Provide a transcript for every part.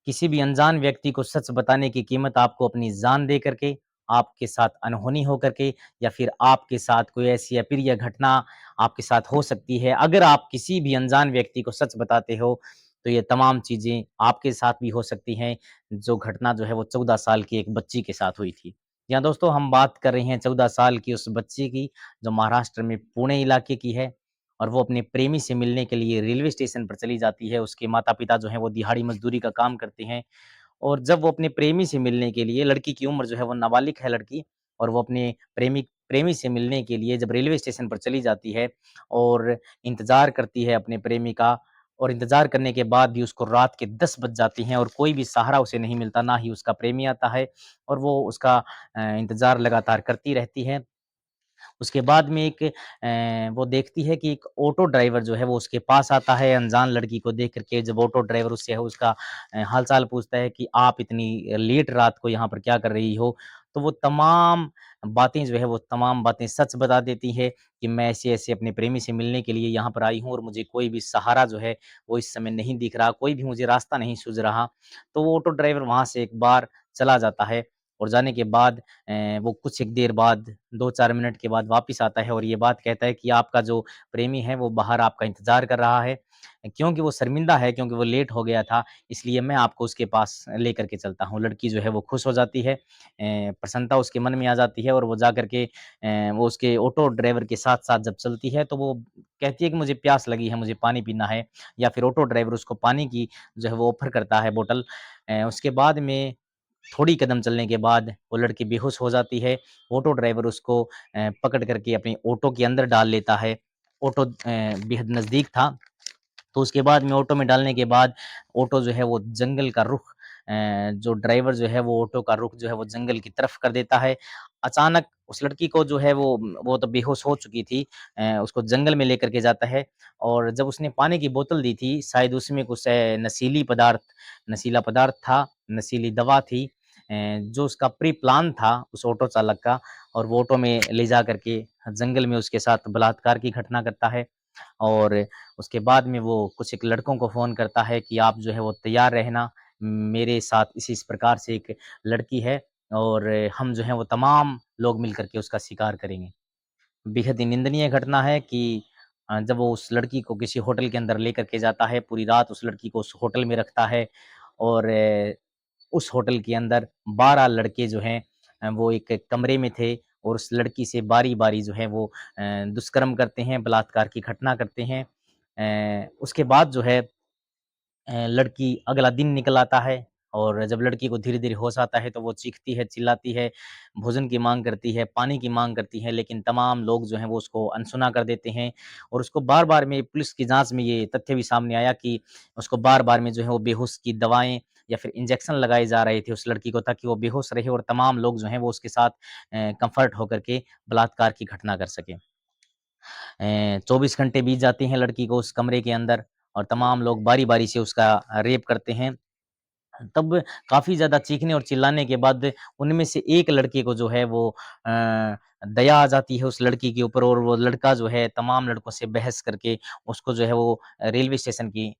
किसी भी अनजान व्यक्ति को सच बताने की कीमत आपको अपनी जान दे करके, आपके साथ अनहोनी हो करके या फिर आपके साथ कोई ऐसी अप्रिय घटना आपके साथ हो सकती है। अगर आप किसी भी अनजान व्यक्ति को सच बताते हो, तो ये तमाम चीज़ें आपके साथ भी हो सकती हैं, जो घटना जो है वो 14 साल की एक बच्ची के साथ हुई थी। जी हाँ, दोस्तों हम बात कर रहे हैं 14 साल की उस बच्ची की, जो महाराष्ट्र में पुणे इलाके की है और वो अपने प्रेमी से मिलने के लिए रेलवे स्टेशन पर चली जाती है। उसके माता-पिता जो हैं वो दिहाड़ी मज़दूरी का काम करते हैं और जब वो अपने प्रेमी से मिलने के लिए लड़की की उम्र जो है वो नाबालिग है लड़की और वो अपने प्रेमी प्रेमी से मिलने के लिए जब रेलवे स्टेशन पर चली जाती है और इंतज़ार करती है अपने प्रेमी का और इंतज़ार करने के बाद भी उसको रात के 10 बज जाती हैं और कोई भी सहारा उसे नहीं मिलता, ना ही उसका प्रेमी आता है और वो उसका इंतज़ार लगातार करती रहती है। उसके बाद में एक वो देखती है कि एक ऑटो ड्राइवर जो है वो उसके पास आता है अनजान लड़की को देख कर के जब ऑटो ड्राइवर उससे है उसका हाल-चाल पूछता है कि आप इतनी लेट रात को यहाँ पर क्या कर रही हो? तो वो तमाम बातें जो है वो तमाम बातें सच बता देती है कि मैं ऐसे-ऐसे अपने प्रेमी से मिलने के लिए यहाँ पर आई हूँ और मुझे कोई भी सहारा जो है वो इस समय नहीं दिख रहा, कोई भी मुझे रास्ता नहीं सूझ रहा। तो वो ऑटो ड्राइवर वहाँ से एक बार चला जाता है और जाने के बाद वो कुछ एक देर बाद 2-4 मिनट के बाद वापिस आता है और ये बात कहता है कि आपका जो प्रेमी है वो बाहर आपका इंतज़ार कर रहा है। क्योंकि वो शर्मिंदा है, क्योंकि वो लेट हो गया था, इसलिए मैं आपको उसके पास लेकर के चलता हूँ। लड़की जो है वो खुश हो जाती है, प्रसन्नता उसके मन में आ जाती है और वो जाकर के वो उसके ऑटो ड्राइवर के साथ-साथ जब चलती है तो वो कहती है कि मुझे प्यास लगी है, मुझे पानी पीना है या फिर ऑटो ड्राइवर उसको पानी की जो है वो ऑफ़र करता है बॉटल। उसके बाद में थोड़ी कदम चलने के बाद वो लड़की बेहोश हो जाती है। ऑटो ड्राइवर उसको पकड़ कर के अपने ऑटो के अंदर डाल लेता है। ऑटो बेहद नज़दीक था। तो उसके बाद में ऑटो में डालने के बाद ऑटो जो है वो जंगल का रुख जो ड्राइवर जो है वो ऑटो का रुख जो है वो जंगल की तरफ कर देता है। अचानक उस लड़की को जो है वो तो बेहोश हो चुकी थी उसको जंगल में लेकर के जाता है और जब उसने पानी की बोतल दी थी शायद उसमें कुछ नशीला पदार्थ था, नशीली दवा थी जो उसका प्री प्लान था उस ऑटो चालक का और वो ऑटो में ले जा कर के जंगल में उसके साथ बलात्कार की घटना करता है। और उसके बाद में वो कुछ एक लड़कों को फ़ोन करता है कि आप जो है वो तैयार रहना, मेरे साथ इस प्रकार से एक लड़की है और हम जो है वो तमाम लोग मिल कर के उसका शिकार करेंगे। बेहद ही निंदनीय घटना है कि जब वो उस लड़की को किसी होटल के अंदर लेकर के जाता है, पूरी रात उस लड़की को उस होटल में रखता है और उस होटल के अंदर 12 लड़के जो हैं वो एक कमरे में थे और उस लड़की से बारी-बारी जो है वो दुष्कर्म करते हैं, बलात्कार की घटना करते हैं। उसके बाद जो है लड़की अगला दिन निकल आता है और जब लड़की को धीरे-धीरे होश आता है तो वो चीखती है, चिल्लाती है, भोजन की माँग करती है, पानी की माँग करती है, लेकिन तमाम लोग जो हैं वो उसको अनसुना कर देते हैं और उसको बार-बार में पुलिस की जाँच में ये तथ्य भी सामने आया कि उसको बार-बार में जो है वो बेहोश की दवाएँ या फिर इंजेक्शन लगाए जा रहे थे उस लड़की को ताकि वो बेहोश रहे और तमाम लोग जो हैं वो उसके साथ कम्फ़र्ट होकर के बलात्कार की घटना कर सकें। 24 घंटे बीत जाते हैं लड़की को उस कमरे के अंदर और तमाम लोग बारी-बारी से उसका रेप करते हैं। तब काफ़ी ज़्यादा चीखने और चिल्लाने के बाद उनमें से एक लड़के को जो है वो दया आ जाती है उस लड़की के ऊपर और वो लड़का जो है तमाम लड़कों से बहस करके उसको जो है वो रेलवे स्टेशन की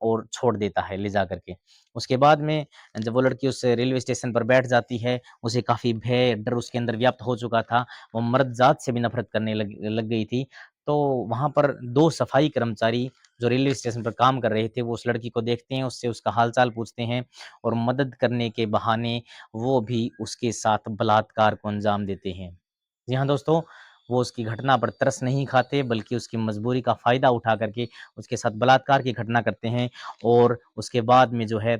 ओर छोड़ देता है ले जा कर के। उसके बाद में जब वो लड़की उस रेलवे स्टेशन पर बैठ जाती है, उसे काफ़ी भय, डर उसके अंदर व्याप्त हो चुका था। वो मर्द ज़ात से भी नफ़रत करने लग लग गई थी। तो वहाँ पर 2 सफाई कर्मचारी जो रेलवे स्टेशन पर काम कर रहे थे, वो उस लड़की को देखते हैं, उससे उसका हाल-चाल पूछते हैं और मदद करने के बहाने वो भी उसके साथ बलात्कार को अंजाम देते हैं। जी हाँ, दोस्तों, वो उसकी घटना पर तरस नहीं खाते बल्कि उसकी मजबूरी का फ़ायदा उठा कर के उसके साथ बलात्कार की घटना करते हैं और उसके बाद में जो है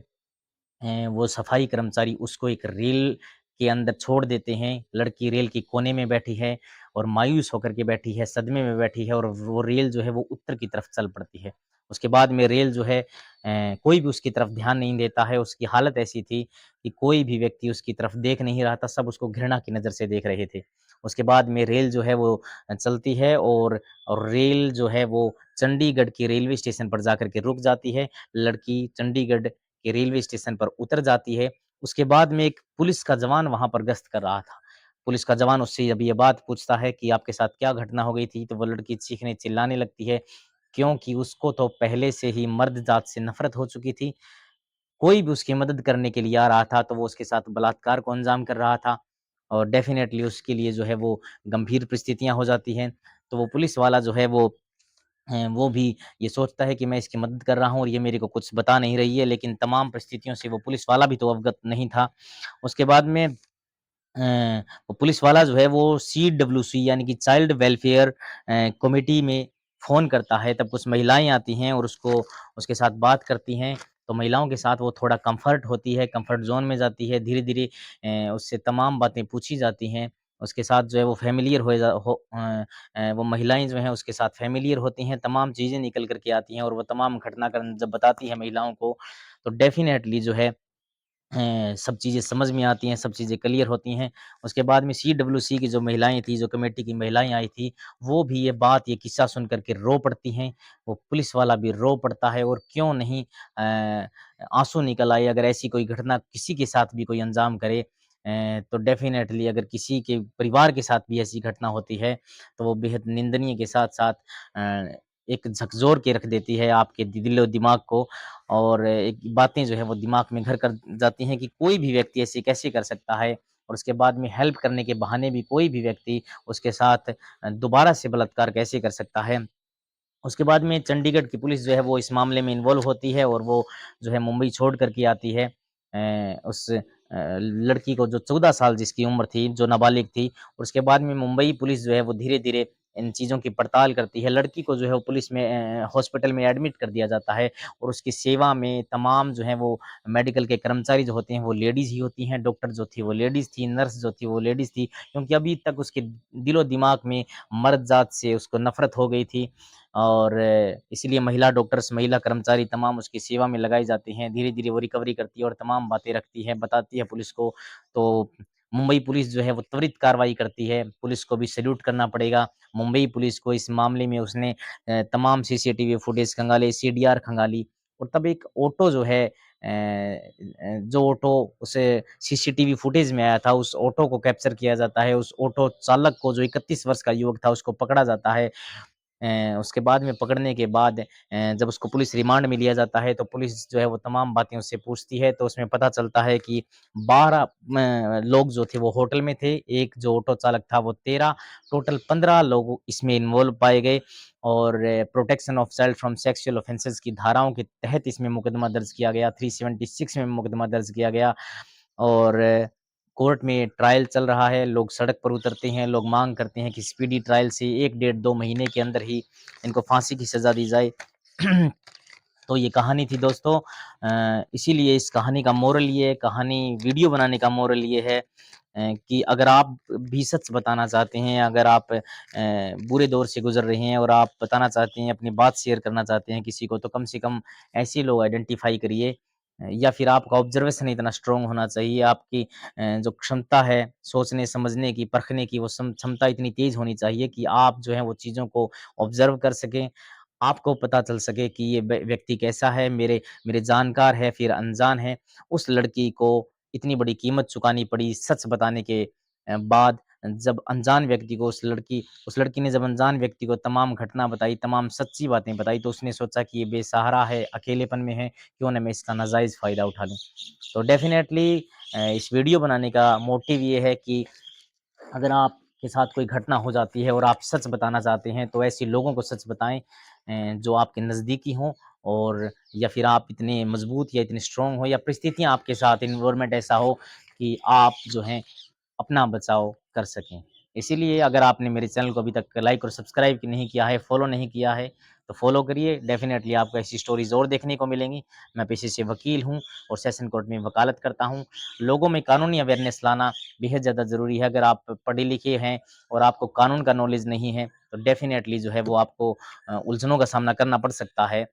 वो सफाई कर्मचारी उसको एक रेल के अंदर छोड़ देते हैं। लड़की रेल के कोने में बैठी है और मायूस होकर के बैठी है, सदमे में बैठी है और वो रेल जो है वो उत्तर की तरफ चल पड़ती है। उसके बाद में रेल जो है कोई भी उसकी तरफ ध्यान नहीं देता है। उसकी हालत ऐसी थी कि कोई भी व्यक्ति उसकी तरफ देख नहीं रहा था, सब उसको घृणा की नज़र से देख रहे थे। उसके बाद में रेल जो है वो चलती है और रेल जो है वो चंडीगढ़ के रेलवे स्टेशन पर जाकर के रुक जाती है। लड़की चंडीगढ़ के रेलवे स्टेशन पर उतर जाती है। उसके बाद में एक पुलिस का जवान वहाँ पर गश्त कर रहा था। पुलिस का जवान उससे जब ये बात पूछता है कि आपके साथ क्या घटना हो गई थी? तो वो लड़की चीखने-चिल्लाने लगती है, क्योंकि उसको तो पहले से ही मर्द जात से नफ़रत हो चुकी थी कोई भी उसकी मदद करने के लिए आ रहा था, तो वो उसके साथ बलात्कार को अंजाम कर रहा था और डेफ़िनेटली उसके लिए जो है वो गंभीर परिस्थितियाँ हो जाती हैं। तो वो पुलिस वाला जो है वो भी ये सोचता है कि मैं इसकी मदद कर रहा हूँ और ये मेरे को कुछ बता नहीं रही है, लेकिन तमाम परिस्थितियों से वो पुलिस वाला भी तो अवगत नहीं था। उसके बाद में वो पुलिस वाला जो है वो सीडब्ल्यूसी यानी कि चाइल्ड वेलफेयर कमिटी में फ़ोन करता है, तब कुछ महिलाएँ आती हैं और उसके साथ बात करती हैं, तो महिलाओं के साथ वो थोड़ा कम्फ़र्ट होती है, कम्फ़र्ट ज़ोन में जाती है, धीरे-धीरे उससे तमाम बातें पूछी जाती हैं, उसके साथ जो है वो फ़ैमिलियर वो महिलाएँ जो हैं उसके साथ फ़ैमिलियर होती हैं, तमाम चीज़ें निकल कर के आती हैं और वो तमाम घटनाक्रम जब बताती है महिलाओं को, तो डेफ़िनेटली जो है सब चीज़ें समझ में आती हैं, सब चीज़ें क्लियर होती हैं। उसके बाद में सीडब्ल्यूसी की जो महिलाएँ थी, जो कमेटी की महिलाएँ आई थी, वो भी ये किस्सा सुन कर के रो पड़ती हैं। वो पुलिस वाला भी रो पड़ता है और क्यों नहीं आँसू निकल आए अगर ऐसी कोई घटना किसी के साथ भी कोई अंजाम करे तो डेफ़िनेटली अगर किसी के परिवार के साथ भी ऐसी घटना होती है, तो वो बेहद निंदनीय के साथ-साथ एक झकझोर के रख देती है आपके दिलो-दिमाग को और एक बातें जो है वो दिमाग में घर कर जाती हैं कि कोई भी व्यक्ति ऐसे कैसे कर सकता है और उसके बाद में हेल्प करने के बहाने भी कोई भी व्यक्ति उसके साथ दोबारा से बलात्कार कैसे कर सकता है। उसके बाद में चंडीगढ़ की पुलिस जो है वो इस मामले में इन्वॉल्व होती है और वो जो है मुंबई छोड़ कर के आती है। उस लड़की को जो 14 साल जिसकी उम्र थी, जो नाबालिग थी और उसके बाद में मुंबई पुलिस जो है वो धीरे-धीरे इन चीज़ों की पड़ताल करती है। लड़की को जो है वो पुलिस में हॉस्पिटल में एडमिट कर दिया जाता है और उसकी सेवा में तमाम जो है वो मेडिकल के कर्मचारी जो होते हैं वो लेडीज़ ही होती हैं। डॉक्टर जो थी वो लेडीज़ थी, नर्स जो थी वो लेडीज़ थी क्योंकि अभी तक उसके दिलो-दिमाग में मर्द ज़ात से उसको नफ़रत हो गई थी। और इसीलिए महिला डॉक्टर्स, महिला कर्मचारी तमाम उसकी सेवा में लगाए जाते हैं। धीरे-धीरे वो रिकवरी करती है और तमाम बातें रखती है, बताती है पुलिस को। तो मुंबई पुलिस जो है वो त्वरित कार्रवाई करती है। पुलिस को भी सैल्यूट करना पड़ेगा। मुंबई पुलिस को इस मामले में उसने तमाम सीसीटीवी फुटेज खंगाले, सीडीआर खंगाली और तब एक ऑटो जो है जो ऑटो उस सीसीटीवी फुटेज में आया था, उस ऑटो को कैप्चर किया जाता है। उस ऑटो चालक को जो 31 वर्ष का युवक था, उसको पकड़ा जाता है। उसके बाद में पकड़ने के बाद जब उसको पुलिस रिमांड में लिया जाता है, तो पुलिस जो है वो तमाम बातें उससे पूछती है, तो उसमें पता चलता है कि 12 लोग जो थे वो होटल में थे, एक जो ऑटो चालक था वो 13, टोटल 15 लोग इसमें इन्वॉल्व पाए गए और protection of child from sexual offences की धाराओं के तहत इसमें मुकदमा दर्ज किया गया, 376 में मुकदमा दर्ज किया गया और कोर्ट में ट्रायल चल रहा है, लोग सड़क पर उतरते हैं, लोग माँग करते हैं कि स्पीडी ट्रायल से 1 डेढ़ 2 महीने के अंदर ही इनको फांसी की सज़ा दी जाए। तो ये कहानी थी दोस्तों इसीलिए इस कहानी का मोरल ये कहानी वीडियो बनाने का मोरल ये है कि अगर आप भी सच बताना चाहते हैं, अगर आप बुरे दौर से गुज़र रहे हैं और आप बताना चाहते हैं, अपनी बात शेयर करना चाहते हैं किसी को, तो कम से कम ऐसे लोग आइडेंटिफ़ाई करिए या फिर आपका ऑब्ज़र्वेशन इतना स्ट्रॉन्ग होना चाहिए, आपकी जो क्षमता है सोचने, समझने की, परखने की, वो क्षमता इतनी तेज़ होनी चाहिए कि आप जो है वो चीज़ों को ऑब्ज़र्व कर सकें आपको पता चल सके कि ये व्यक्ति कैसा है, मेरे मेरे जानकार है, फिर अनजान है। उस लड़की को इतनी बड़ी कीमत चुकानी पड़ी सच बताने के बाद जब अनजान व्यक्ति को उस लड़की ने जब अनजान व्यक्ति को तमाम घटना बताई, तमाम सच्ची बातें बताई, तो उसने सोचा कि ये बेसहारा है, अकेलेपन में है, क्यों ना मैं इसका नाजायज़ फ़ायदा उठा लूँ। तो डेफ़िनेटली इस वीडियो बनाने का मोटिव ये है कि अगर आपके साथ कोई घटना हो जाती है और आप सच बताना चाहते हैं, तो ऐसे लोगों को सच बताएँ जो आपके नज़दीकी हों और या फिर आप इतने मज़बूत या इतने स्ट्रॉन्ग हो या परिस्थितियाँ आपके साथ एनवायरनमेंट ऐसा हो कि आप जो हैं अपना बचाव कर सकें। इसीलिए अगर आपने मेरे चैनल को अभी तक लाइक और सब्सक्राइब नहीं किया है, फ़ॉलो नहीं किया है, तो फ़ॉलो करिए। डेफ़िनेटली आपको ऐसी स्टोरीज़ और देखने को मिलेंगी। मैं पेशे से वकील हूँ और सेशन कोर्ट में वकालत करता हूँ। लोगों में कानूनी अवेयरनेस लाना बेहद ज़्यादा ज़रूरी है। अगर आप पढ़े-लिखे हैं और आपको कानून का नॉलेज नहीं है, तो डेफ़िनेटली जो है वो आपको उलझनों का सामना करना पड़ सकता है।